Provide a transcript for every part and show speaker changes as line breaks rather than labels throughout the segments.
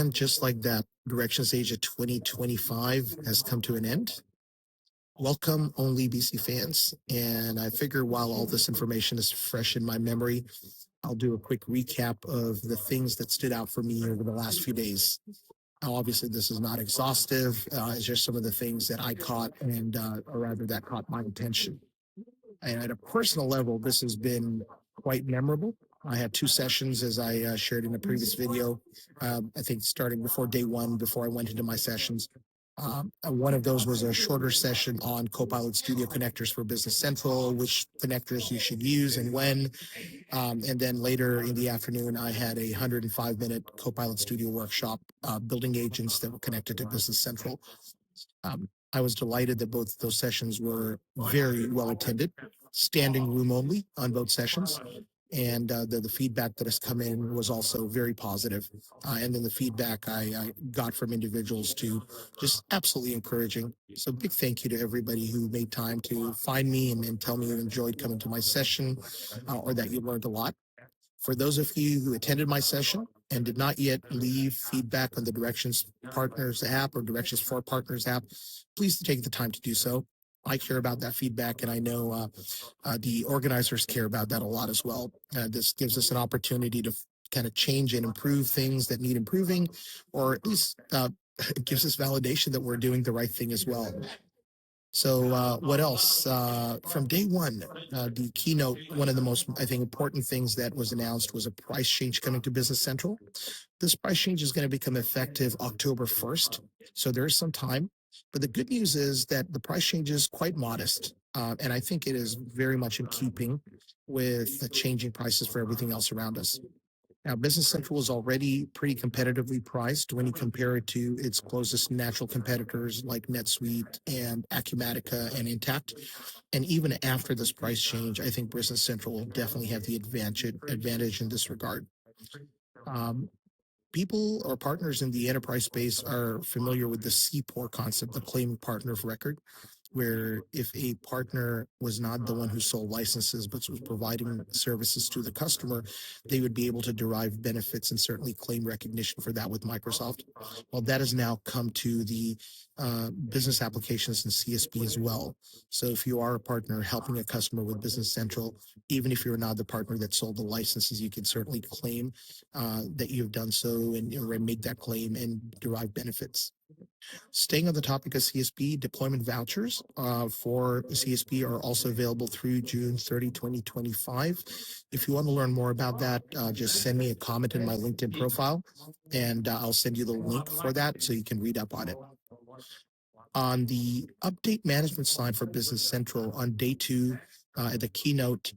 everyone, just like that, Directions Asia 2025 has come to an end. Welcome, OnlyBC fans. And I figure while all this information is fresh in my memory, I'll do a quick recap of the things that stood out for me over the last few days. Now, obviously, this is not exhaustive. It's just some of the things that I caught or rather that caught my attention. And at a personal level, this has been quite memorable. I had two sessions, as I shared in the previous video. I think starting before day one, before I went into my sessions. One of those was a shorter session on Copilot Studio connectors for Business Central, which connectors you should use and when. And then later in the afternoon, I had a 105-minute Copilot Studio Workshop, building agents that were connected to Business Central. I was delighted that both of those sessions were very well attended, standing room only on both sessions. And the feedback that has come in was also very positive. And then the feedback I got from individuals to just absolutely encouraging. So big thank you to everybody who made time to find me and tell me you enjoyed coming to my session or that you learned a lot. For those of you who attended my session and did not yet leave feedback on the Directions Partners app or Directions for Partners app, please take the time to do so. I care about that feedback, and I know the organizers care about that a lot as well. This gives us an opportunity to kind of change and improve things that need improving, or at least it gives us validation that we're doing the right thing as well. So what else? From day one, the keynote, one of the most, I think, important things that was announced was a price change coming to Business Central. This price change is going to become effective October 1st. So there is some time. But the good news is that the price change is quite modest. And I think it is very much in keeping with the changing prices for everything else around us. Now, Business Central is already pretty competitively priced when you compare it to its closest natural competitors like NetSuite and Acumatica and Intact. And even after this price change, I think Business Central will definitely have the advantage in this regard. People or partners in the enterprise space are familiar with the CPOR concept, the claiming partner of record, where if a partner was not the one who sold licenses but was providing services to the customer, they would be able to derive benefits and certainly claim recognition for that with Microsoft. Well, that has now come to the business applications and CSP as well. So if you are a partner helping a customer with Business Central, even if you're not the partner that sold the licenses, you can certainly claim that you've done so and make that claim and derive benefits. Staying on the topic of CSP, deployment vouchers for CSP are also available through June 30, 2025. If you want to learn more about that, just send me a comment in my LinkedIn profile, and I'll send you the link for that so you can read up on it. On the update management side for Business Central, on day two, at the keynote,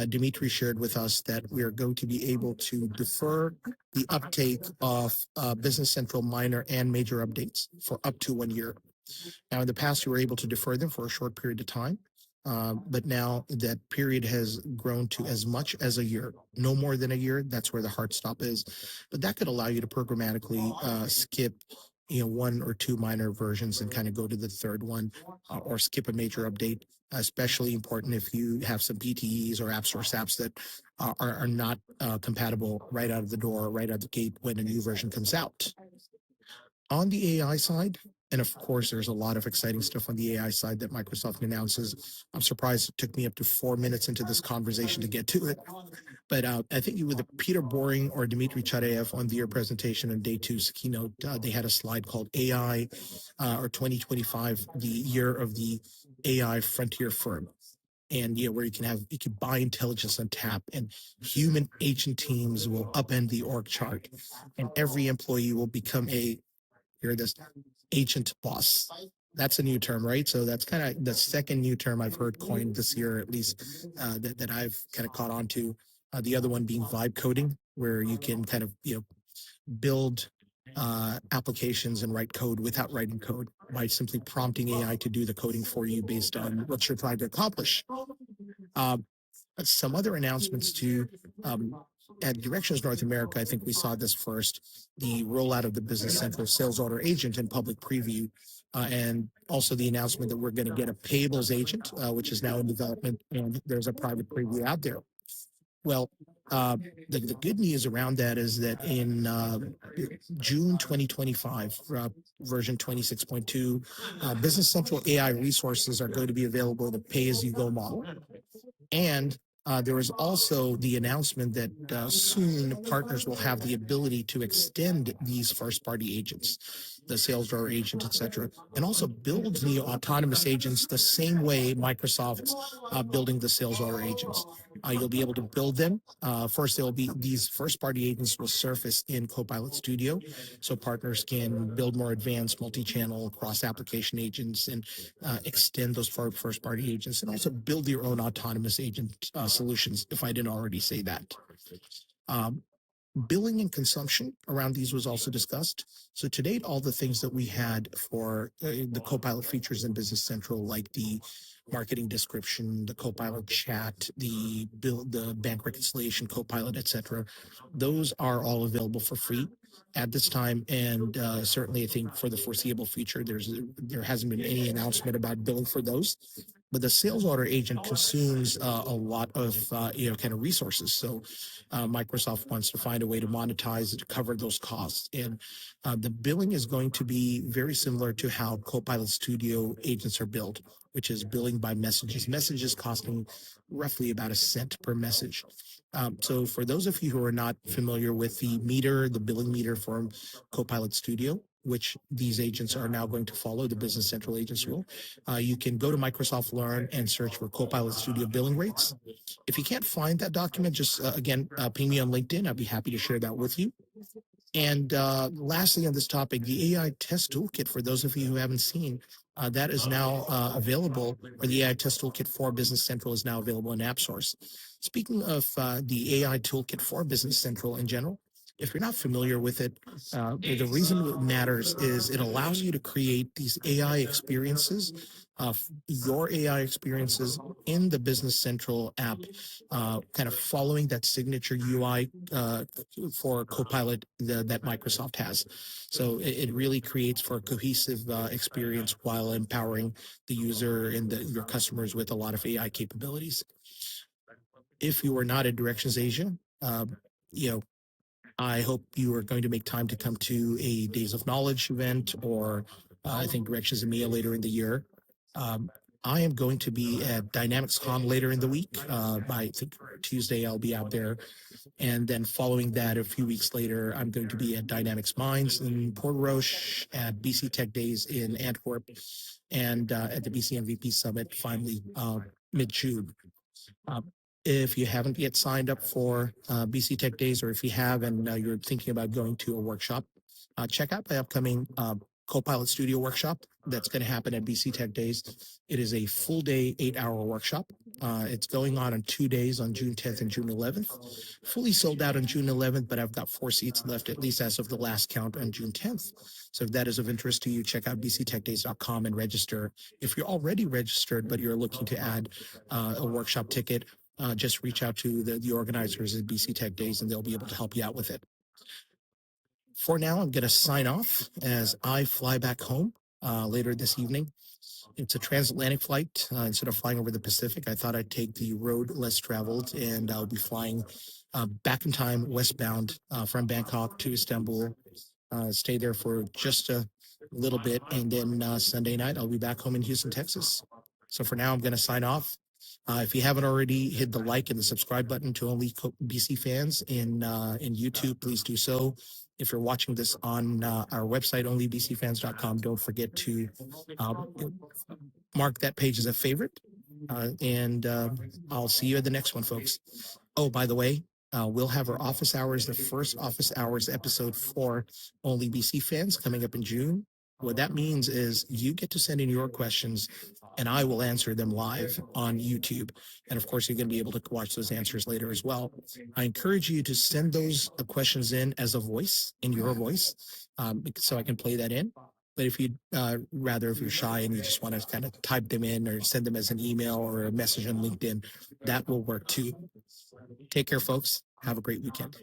Dimitri shared with us that we are going to be able to defer the uptake of Business Central minor and major updates for up to 1 year. Now, in the past, you were able to defer them for a short period of time, but now that period has grown to as much as a year, no more than a year. That's where the hard stop is. But that could allow you to programmatically skip one or two minor versions and kind of go to the third one or skip a major update. Especially important if you have some PTEs or app source apps that are not compatible right out of the door, right out of the gate when a new version comes out. On the AI side, and of course, there's a lot of exciting stuff on the AI side that Microsoft announces. I'm surprised it took me up to 4 minutes into this conversation to get to it. But I think with Peter Boring or Dmitry Chareyev on their presentation on day two's keynote, they had a slide called AI or 2025, the year of the AI frontier firm. And where you can buy intelligence on tap, and human agent teams will upend the org chart, and every employee will become this agent boss. That's a new term, right? So that's kind of the second new term I've heard coined this year, at least that I've kind of caught on to. The other one being vibe coding, where you can kind of build applications and write code without writing code by simply prompting AI to do the coding for you based on what you're trying to accomplish. Some other announcements too. At Directions North America, I think we saw this first, the rollout of the Business Central Sales Order Agent in public preview, and also the announcement that we're going to get a payables agent, which is now in development, and there's a private preview out there. Well, Uh, the good news around that is that in June 2025, version 26.2, Business Central AI resources are going to be available in a pay-as-you-go model. And there is also the announcement that soon partners will have the ability to extend these first-party agents, the sales drawer agent, etc., and also build the autonomous agents the same way Microsoft's building the sales drawer agents. You'll be able to build them. First, there will be these first-party agents will surface in Copilot Studio, so partners can build more advanced multi-channel cross-application agents and extend those first-party agents, and also build your own autonomous agent solutions, if I didn't already say that. Billing and consumption around these was also discussed. So to date, all the things that we had for the Copilot features in Business Central, like the marketing description, the Copilot chat, the bank reconciliation Copilot, etc., those are all available for free at this time. And certainly, I think for the foreseeable future, there hasn't been any announcement about billing for those. But the sales order agent consumes a lot of kind of resources. So Microsoft wants to find a way to monetize it to cover those costs. And the billing is going to be very similar to how Copilot Studio agents are built, which is billing by messages. Messages costing roughly about $0.01 per message. So for those of you who are not familiar with the billing meter from Copilot Studio, which these agents are now going to follow, the Business Central agents rule, you can go to Microsoft Learn and search for Copilot Studio billing rates. If you can't find that document, just again, ping me on LinkedIn. I'd be happy to share that with you. And lastly, on this topic, the AI test toolkit, for those of you who haven't seen, that is now available, or the AI test toolkit for Business Central is now available in AppSource. Speaking of the AI toolkit for Business Central in general, if you're not familiar with it, the reason it matters is it allows you to create these AI experiences, your AI experiences in the Business Central app, kind of following that signature UI for Copilot that Microsoft has. So it really creates for a cohesive experience while empowering the user and your customers with a lot of AI capabilities. If you are not in Directions Asia, I hope you are going to make time to come to a Days of Knowledge event, or I think Directions EMEA later in the year. I am going to be at Dynamics Con later in the week. I think Tuesday I'll be out there. And then following that, a few weeks later, I'm going to be at Dynamics Minds in Port Roche, at BC TechDays in Antwerp, and at the BC MVP Summit finally mid-June. If you haven't yet signed up for BC TechDays, or if you have and you're thinking about going to a workshop, check out the upcoming Copilot Studio Workshop that's going to happen at BC TechDays. It is a full day, 8-hour workshop. It's going on 2 days, on June 10th and June 11th. Fully sold out on June 11th, but I've got 4 seats left, at least as of the last count, on June 10th. So if that is of interest to you, check out bctechdays.com and register. If you're already registered, but you're looking to add a workshop ticket, just reach out to the organizers at BC TechDays and they'll be able to help you out with it. For now, I'm going to sign off as I fly back home later this evening. It's a transatlantic flight. Instead of flying over the Pacific, I thought I'd take the road less traveled, and I'll be flying back in time westbound from Bangkok to Istanbul. Stay there for just a little bit, and then Sunday night I'll be back home in Houston, Texas. So for now, I'm going to sign off. If you haven't already hit the like and the subscribe button to Only BC Fans in YouTube, please do so. If you're watching this on our website, onlybcfans.com, don't forget to mark that page as a favorite. And I'll see you at the next one, folks. Oh, by the way, we'll have our office hours, the first office hours episode for Only BC Fans, coming up in June. What that means is you get to send in your questions and I will answer them live on YouTube. And of course, you're going to be able to watch those answers later as well. I encourage you to send those questions in as a voice, in your voice, so I can play that in. But if you'd rather, if you're shy and you just want to kind of type them in or send them as an email or a message on LinkedIn, that will work too. Take care, folks. Have a great weekend.